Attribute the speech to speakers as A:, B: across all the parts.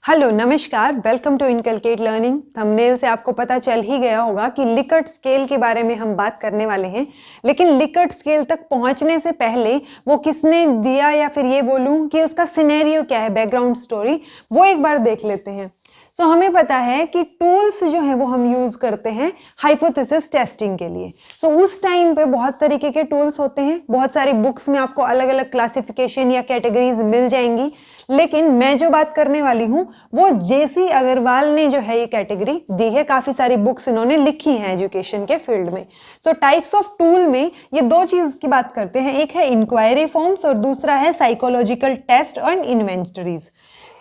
A: Hello नमस्कार, welcome to inculcate learning. Thumbnail से आपको पता चल ही गया होगा कि लिकर्ट स्केल के बारे में हम बात करने वाले हैं। लेकिन लिकर्ट स्केल तक पहुंचने से पहले वो किसने दिया, या फिर ये बोलूं कि उसका सिनेरियो क्या है, बैकग्राउंड स्टोरी, वो एक बार देख लेते हैं। सो हमें पता है कि टूल्स जो है वो हम यूज करते हैं हाइपोथेसिस टेस्टिंग के लिए। सो उस टाइम पे बहुत तरीके के टूल्स होते हैं, बहुत सारी बुक्स में आपको अलग अलग क्लासिफिकेशन या कैटेगरीज मिल जाएंगी। लेकिन मैं जो बात करने वाली हूं वो जेसी अग्रवाल ने जो है ये कैटेगरी दी है। काफी सारी बुक्स इन्होंने लिखी हैं एजुकेशन के फील्ड में। सो टाइप्स ऑफ टूल में ये दो चीज की बात करते हैं, एक है इंक्वायरी फॉर्म्स और दूसरा है साइकोलॉजिकल टेस्ट और इन्वेंटरीज।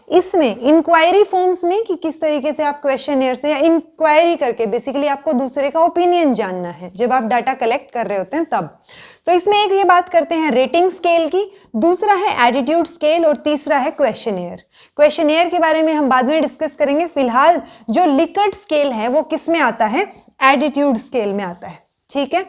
A: इसमें इंक्वायरी फॉर्म्स में कि किस तरीके से आप क्वेश्चनियर से या इंक्वायरी करके बेसिकली आपको दूसरे का ओपिनियन जानना है जब आप डाटा कलेक्ट कर रहे होते हैं तब। तो इसमें एक ये बात करते हैं रेटिंग स्केल की, दूसरा है एटीट्यूड स्केल और तीसरा है क्वेश्चनियर। क्वेश्चनियर के बारे में हम बाद में डिस्कस करेंगे। फिलहाल जो लिकर्ट स्केल है वो किस में आता है, एटीट्यूड स्केल में आता है। ठीक है।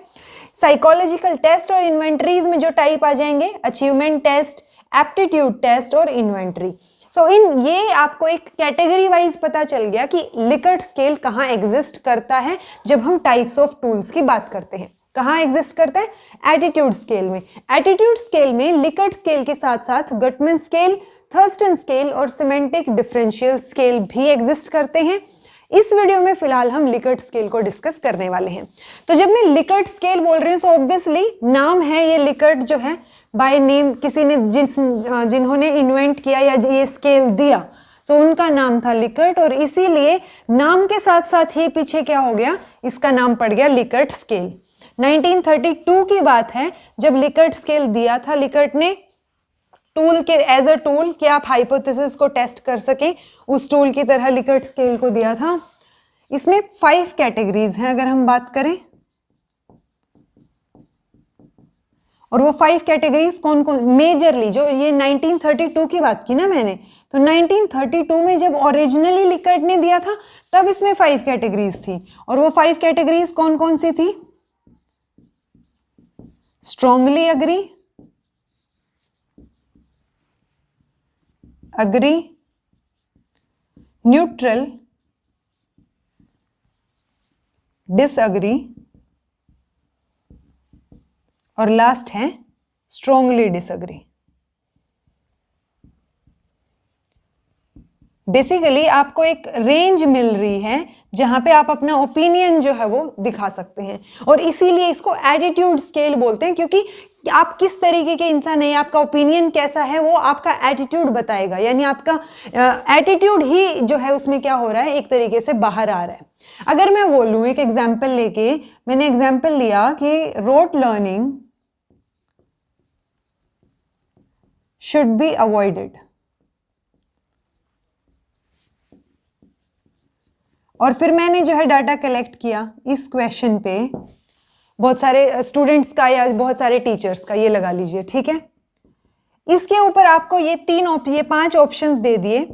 A: साइकोलॉजिकल टेस्ट और इन्वेंटरीज में जो टाइप आ जाएंगे, अचीवमेंट टेस्ट, एप्टीट्यूड टेस्ट और इन्वेंटरी। सो ये आपको एक कैटेगरी वाइज पता चल गया कि लिकर्ट स्केल कहाँ एग्जिस्ट करता है जब हम टाइप्स ऑफ टूल्स की बात करते हैं। कहाँ एग्जिस्ट करता है, एटीट्यूड स्केल में। एटीट्यूड स्केल में लिकर्ट स्केल के साथ साथ गटमैन स्केल, थर्स्टन स्केल और सिमेंटिक डिफरेंशियल स्केल भी एग्जिस्ट करते हैं। इस वीडियो में फिलहाल हम लिकर्ट स्केल को डिस्कस करने वाले हैं। तो जब मैं लिकर्ट स्केल बोल रही हूँ तो ऑब्वियसली नाम है ये लिकर्ट जो है बाय नेम, किसी ने जिन्होंने इन्वेंट किया या ये स्केल दिया सो उनका नाम था लिकर्ट, और इसीलिए नाम के साथ साथ ही पीछे क्या हो गया, इसका नाम पड़ गया लिकर्ट स्केल। 1932 की बात है जब लिकर्ट स्केल दिया था। लिकर्ट ने टूल के एज अ टूल कि आप हाइपोथेसिस को टेस्ट कर सके, उस टूल की तरह लिकर्ट स्केल को दिया था। इसमें 5 कैटेगरीज हैं अगर हम बात करें, और वो 5 कैटेगरीज कौन कौन मेजरली, जो ये 1932 की बात की ना मैंने, तो 1932 में जब ओरिजिनली लिकर्ट ने दिया था तब इसमें 5 कैटेगरीज थी। और वो 5 कैटेगरीज कौन कौन सी थी, strongly agree, agree, neutral, disagree और लास्ट है स्ट्रांगली डिसअग्री। बेसिकली आपको एक रेंज मिल रही है जहां पे आप अपना ओपिनियन जो है वो दिखा सकते हैं, और इसीलिए इसको एटीट्यूड स्केल बोलते हैं, क्योंकि आप किस तरीके के इंसान है, आपका ओपिनियन कैसा है वो आपका एटीट्यूड बताएगा। यानी आपका एटीट्यूड ही जो है उसमें क्या हो रहा है, एक तरीके से बाहर आ रहा है। अगर मैं बोलूं एक एग्जाम्पल लेके, मैंने एग्जाम्पल लिया कि rote learning should be avoided, और फिर मैंने जो है डाटा कलेक्ट किया इस क्वेश्चन पे, बहुत सारे स्टूडेंट्स का या बहुत सारे टीचर्स का, ये लगा लीजिए। ठीक है। इसके ऊपर आपको ये 5 ऑप्शंस दे दिए,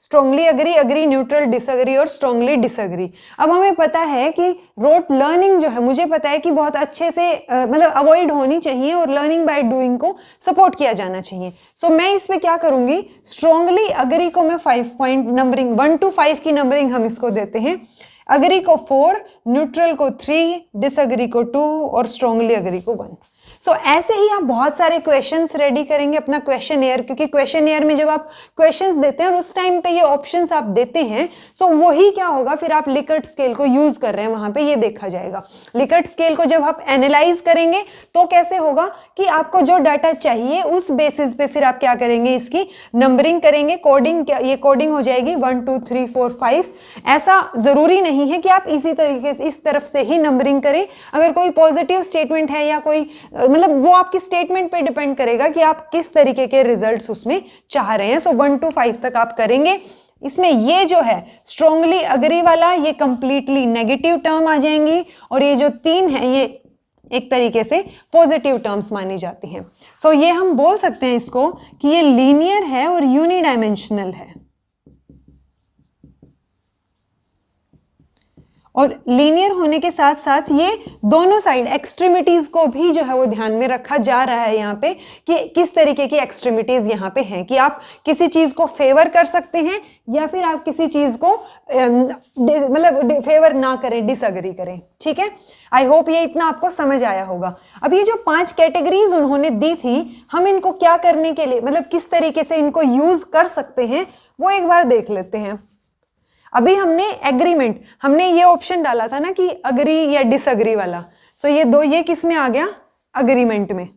A: strongly agree, agree, neutral, disagree और स्ट्रांगली डिसअग्री। अब हमें पता है कि रोट लर्निंग जो है, मुझे पता है कि बहुत अच्छे से मतलब अवॉइड होनी चाहिए और लर्निंग बाय डूइंग को सपोर्ट किया जाना चाहिए। सो मैं इसमें क्या करूंगी, स्ट्रांगली अग्री को मैं 5 पॉइंट नंबरिंग, 1 to 5 की नंबरिंग हम इसको देते हैं। अग्री को 4, न्यूट्रल को 3, डिसअग्री को 2 और स्ट्रांगली अग्री को 1। सो ऐसे ही आप बहुत सारे क्वेश्चंस रेडी करेंगे अपना क्वेश्चनियर, क्योंकि क्वेश्चनियर में जब आप क्वेश्चंस देते हैं और उस टाइम पे ये ऑप्शंस आप देते हैं, सो वही क्या होगा, फिर आप लिकर्ट स्केल को यूज कर रहे हैं वहां पे, ये देखा जाएगा। लिकर्ट स्केल को जब आप एनालाइज करेंगे तो कैसे होगा कि आपको जो डाटा चाहिए उस बेसिस पे फिर आप क्या करेंगे, इसकी नंबरिंग करेंगे। कोडिंग, ये कोडिंग हो जाएगी 1 2 3 4 5। ऐसा जरूरी नहीं है कि आप इसी तरीके से इस तरफ से ही नंबरिंग करें। अगर कोई पॉजिटिव स्टेटमेंट है या कोई मतलब वो आपकी स्टेटमेंट पे डिपेंड करेगा कि आप किस तरीके के रिजल्ट्स उसमें चाह रहे हैं। सो 1 to 5 तक आप करेंगे। इसमें ये जो है स्ट्रांगली अग्री वाला, ये कंप्लीटली नेगेटिव टर्म आ जाएंगी, और ये जो 3 है ये एक तरीके से पॉजिटिव टर्म्स मानी जाती हैं। सो ये हम बोल सकते हैं इसको कि ये लीनियर है और यूनिडायमेंशनल है। और लीनियर होने के साथ साथ ये दोनों साइड एक्सट्रीमिटीज को भी जो है वो ध्यान में रखा जा रहा है यहाँ पे कि किस तरीके की एक्सट्रीमिटीज यहाँ पे हैं, कि आप किसी चीज को फेवर कर सकते हैं या फिर आप किसी चीज को मतलब फेवर ना करें, डिसअग्री करें। ठीक है, आई होप ये इतना आपको समझ आया होगा। अब ये जो 5 कैटेगरीज उन्होंने दी थी, हम इनको क्या करने के लिए, मतलब किस तरीके से इनको यूज कर सकते हैं, वो एक बार देख लेते हैं। अभी हमने एग्रीमेंट, हमने ये ऑप्शन डाला था ना कि अग्री या डिसअग्री वाला, सो ये किस में आ गया, अग्रीमेंट में,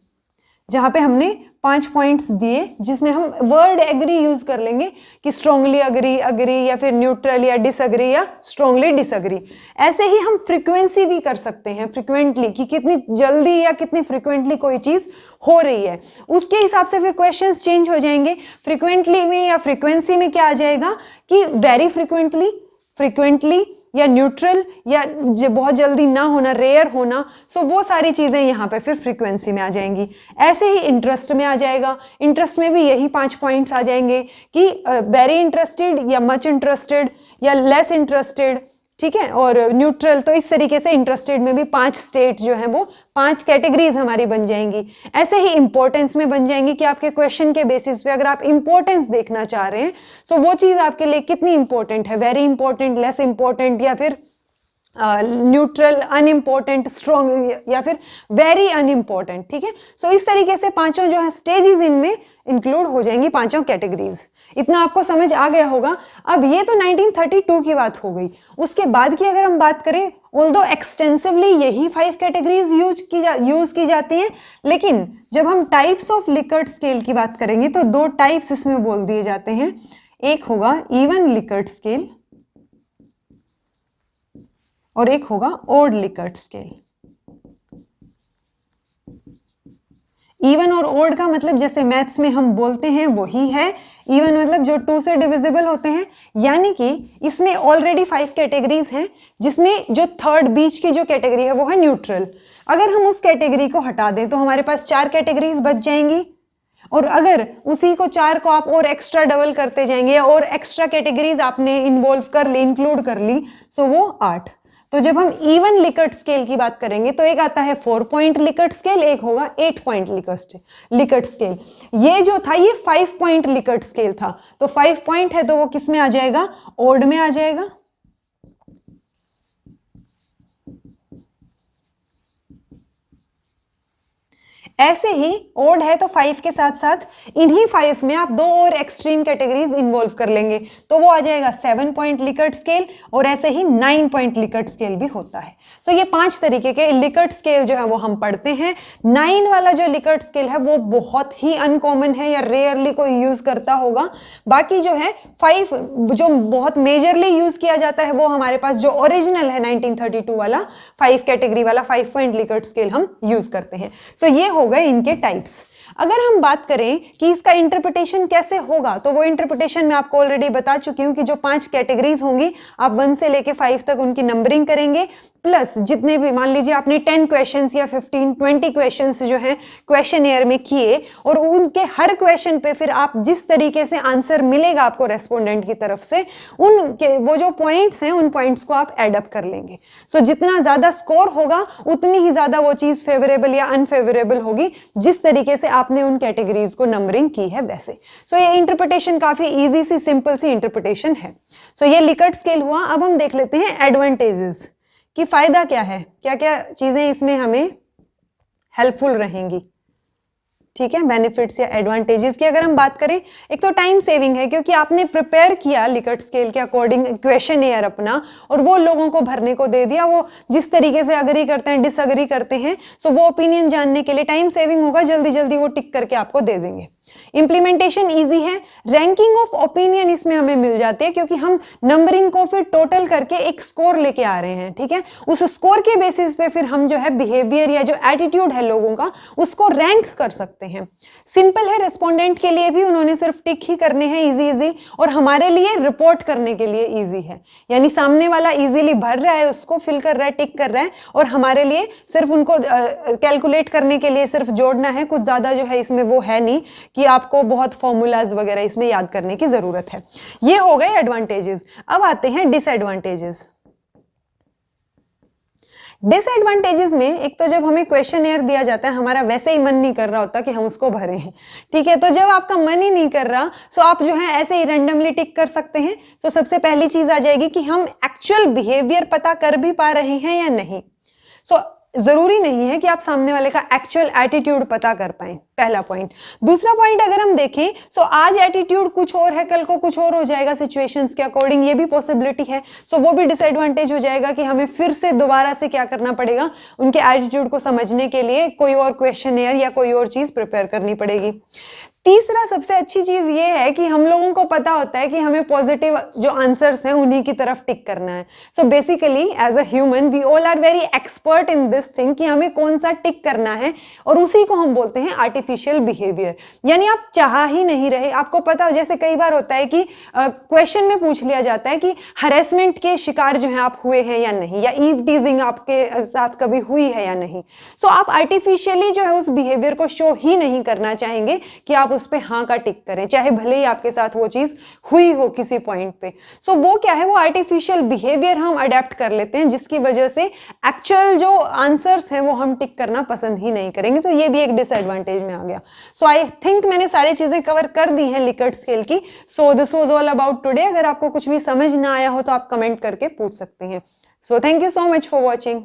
A: जहां पे हमने 5 पॉइंट्स दिए जिसमें हम वर्ड एग्री यूज कर लेंगे कि स्ट्रांगली अग्री, अग्री या फिर न्यूट्रल या डिसअग्री या स्ट्रांगली डिसअग्री। ऐसे ही हम फ्रीक्वेंसी भी कर सकते हैं, फ्रीक्वेंटली, कि कितनी जल्दी या कितनी फ्रीक्वेंटली कोई चीज हो रही है, उसके हिसाब से फिर क्वेश्चंस चेंज हो जाएंगे। फ्रीक्वेंटली में या फ्रीक्वेंसी में क्या आ जाएगा कि वेरी फ्रीक्वेंटली, फ्रीक्वेंटली या न्यूट्रल, या बहुत जल्दी ना होना, रेयर होना, सो वो सारी चीजें यहाँ पे फिर फ्रीक्वेंसी में आ जाएंगी। ऐसे ही इंटरेस्ट में आ जाएगा, इंटरेस्ट में भी यही 5 पॉइंट्स आ जाएंगे कि वेरी इंटरेस्टेड या मच इंटरेस्टेड या लेस इंटरेस्टेड। ठीक है, और न्यूट्रल, तो इस तरीके से इंटरेस्टेड में भी 5 स्टेट जो है वो 5 कैटेगरीज हमारी बन जाएंगी। ऐसे ही इंपॉर्टेंस में बन जाएंगी कि आपके क्वेश्चन के बेसिस पे अगर आप इंपॉर्टेंस देखना चाह रहे हैं, सो वो चीज आपके लिए कितनी इंपॉर्टेंट है, वेरी इंपॉर्टेंट, लेस इंपॉर्टेंट, या फिर न्यूट्रल, अनइम्पोर्टेंट, स्ट्रॉन्ग, या फिर वेरी अनइम्पोर्टेंट। ठीक है, सो इस तरीके से 5 जो है स्टेजेस इनमें इंक्लूड हो जाएंगी, 5 कैटेगरीज। इतना आपको समझ आ गया होगा। अब ये तो 1932 की बात हो गई। उसके बाद की अगर हम बात करें, ऑल्दो एक्सटेंसिवली यही 5 कैटेगरीज यूज की जाती हैं, लेकिन जब हम टाइप्स ऑफ लिकर्ट स्केल की बात करेंगे तो 2 टाइप्स इसमें बोल दिए जाते हैं। एक होगा इवन लिकर्ट स्केल और एक होगा ऑड लिकर्ट स्केल। इवन और ऑड का मतलब जैसे मैथ्स में हम बोलते हैं वही है। इवन मतलब जो 2 से डिविजिबल होते हैं, यानी कि इसमें ऑलरेडी 5 कैटेगरीज हैं, जिसमें जो थर्ड बीच की जो कैटेगरी है वो है न्यूट्रल। अगर हम उस कैटेगरी को हटा दें तो हमारे पास 4 कैटेगरीज बच जाएंगी, और अगर उसी को 4 को आप और एक्स्ट्रा डबल करते जाएंगे या और एक्स्ट्रा कैटेगरीज आपने इन्वॉल्व कर ली, इंक्लूड कर ली, सो वो 8। तो जब हम इवन लिकर्ट स्केल की बात करेंगे तो एक आता है 4 पॉइंट लिकर्ट स्केल, एक होगा 8 पॉइंट लिकर्ट स्केल। ये जो था ये 5 पॉइंट लिकर्ट स्केल था, तो 5 पॉइंट है तो वो किस में आ जाएगा, ऑड में आ जाएगा। ऐसे ही ऑड है तो 5 के साथ साथ इन्हीं 5 में आप 2 और एक्सट्रीम कैटेगरीज इन्वॉल्व कर लेंगे, तो वो आ जाएगा 7 पॉइंट लिकर्ट स्केल, और ऐसे ही 9 पॉइंट लिकर्ट स्केल भी होता है। तो ये 5 तरीके के लिकर्ट स्केल जो है वो हम पढ़ते हैं। 9 वाला जो लिकर्ट स्केल है वो बहुत ही अनकॉमन है या रेयरली कोई यूज करता होगा। बाकी जो है 5 जो बहुत मेजरली यूज किया जाता है वो हमारे पास जो ओरिजिनल है 1932 वाला 5 कैटेगरी वाला 5 पॉइंट लिकर्ट स्केल हम यूज करते हैं। सो ये हो गए इनके टाइप्स। अगर हम बात करें कि इसका इंटरप्रिटेशन कैसे होगा, तो वो इंटरप्रिटेशन मैं आपको ऑलरेडी बता चुकी हूं कि जो 5 कैटेगरीज होंगी आप 1 से लेके 5 तक उनकी नंबरिंग करेंगे, प्लस जितने भी मान लीजिए आपने 10 क्वेश्चंस या 15-20 क्वेश्चंस जो हैं क्वेश्चन एयर में किए, और उनके हर क्वेश्चन पे फिर आप जिस तरीके से आंसर मिलेगा आपको रेस्पोंडेंट की तरफ से, उनके वो जो पॉइंट्स हैं उन पॉइंट्स को आप एड अप कर लेंगे। सो जितना ज्यादा स्कोर होगा उतनी ही ज्यादा वो चीज फेवरेबल या अनफेवरेबल होगी, जिस तरीके से आपने उन कैटेगरीज को नंबरिंग की है वैसे। सो ये इंटरप्रिटेशन काफी इजी सी, सिंपल सी इंटरप्रिटेशन है। सो ये लिकर्ट स्केल हुआ। अब हम देख लेते हैं एडवांटेजेस कि फायदा क्या है, क्या क्या चीजें इसमें हमें हेल्पफुल रहेंगी। ठीक है, बेनिफिट्स या एडवांटेजेस की अगर हम बात करें, एक तो टाइम सेविंग है, क्योंकि आपने प्रिपेयर किया लिकर्ट स्केल के अकॉर्डिंग क्वेश्चन एयर अपना, और वो लोगों को भरने को दे दिया, वो जिस तरीके से अग्री करते हैं, डिसअग्री करते हैं, सो वो ओपिनियन जानने के लिए टाइम सेविंग होगा, जल्दी जल्दी वो टिक करके आपको दे देंगे। इंप्लीमेंटेशन इजी है। रैंकिंग ऑफ ओपिनियन इसमें हमें मिल जाती है, क्योंकि हम नंबरिंग को फिर टोटल करके एक स्कोर लेके आ रहे हैं। ठीक है, उस स्कोर के बेसिस पे फिर हम जो है बिहेवियर या जो एटीट्यूड है लोगों का उसको रैंक कर सकते हैं। सिंपल है, रेस्पोंडेंट के लिए भी उन्होंने सिर्फ टिक ही करने हैं इजी, और हमारे लिए रिपोर्ट करने के लिए इजी है, यानी सामने वाला इजीली भर रहा है, उसको फिल कर रहा है, टिक कर रहा है, और हमारे लिए सिर्फ उनको कैलकुलेट करने के लिए सिर्फ जोड़ना है। कुछ ज्यादा जो है इसमें वो है नहीं कि आपको बहुत फॉर्मूलाज वगैरह इसमें याद करने की जरूरत है। ये हो गए एडवांटेजेस। अब आते हैं डिसएडवांटेजेस। डिसएडवांटेजेस में एक तो जब हमें क्वेश्चन दिया जाता है हमारा वैसे ही मन नहीं कर रहा होता कि हम उसको भरें हैं, ठीक है। तो जब आपका मन ही नहीं कर रहा सो आप जो है ऐसे ही रैंडमली टिक कर सकते हैं। तो सबसे पहली चीज आ जाएगी कि हम एक्चुअल बिहेवियर पता कर भी पा रहे हैं या नहीं। सो जरूरी नहीं है कि आप सामने वाले का एक्चुअल एटीट्यूड पता कर पाए, पहला पॉइंट। दूसरा पॉइंट अगर हम देखें सो आज एटीट्यूड कुछ और है, कल को कुछ और हो जाएगा सिचुएशंस के अकॉर्डिंग, ये भी पॉसिबिलिटी है। सो वो भी डिसएडवांटेज हो जाएगा कि हमें फिर से दोबारा से क्या करना पड़ेगा, उनके एटीट्यूड को समझने के लिए कोई और क्वेश्चनेयर या कोई और चीज प्रिपेयर करनी पड़ेगी। तीसरा सबसे अच्छी चीज ये है कि हम लोगों को पता होता है कि हमें पॉजिटिव जो आंसर्स हैं उन्हीं की तरफ टिक करना है। So basically as a human we all are very expert in this thing कि हमें कौन सा टिक करना है, और उसी को हम बोलते हैं आर्टिफिशियल बिहेवियर। यानी आप चाह ही नहीं रहे, आपको पता हो, जैसे कई बार होता है कि क्वेश्चन में पूछ लिया जाता है कि हरेसमेंट के शिकार जो है आप हुए हैं या नहीं, या ईव टीजिंग आपके साथ कभी हुई है या नहीं। सो आप आर्टिफिशियली जो है उस बिहेवियर को शो ही नहीं करना चाहेंगे कि आप उस पे हाँ का टिक करें, चाहे भले ही आपके साथ वो चीज हुई हो किसी पॉइंट पे। सो वो क्या है, वो आर्टिफिशियल बिहेवियर हम अडेप्ट कर लेते हैं, जिसकी वजह से एक्चुअल जो आंसर्स हैं वो हम टिक करना पसंद ही नहीं करेंगे। तो ये भी एक डिसएडवांटेज में आ गया। सो आई थिंक मैंने सारी चीजें कवर कर दी हैं लिकर्ट स्केल की। So this was all about today. अगर आपको कुछ भी समझ ना आया हो तो आप कमेंट करके पूछ सकते हैं। So thank you so much for watching.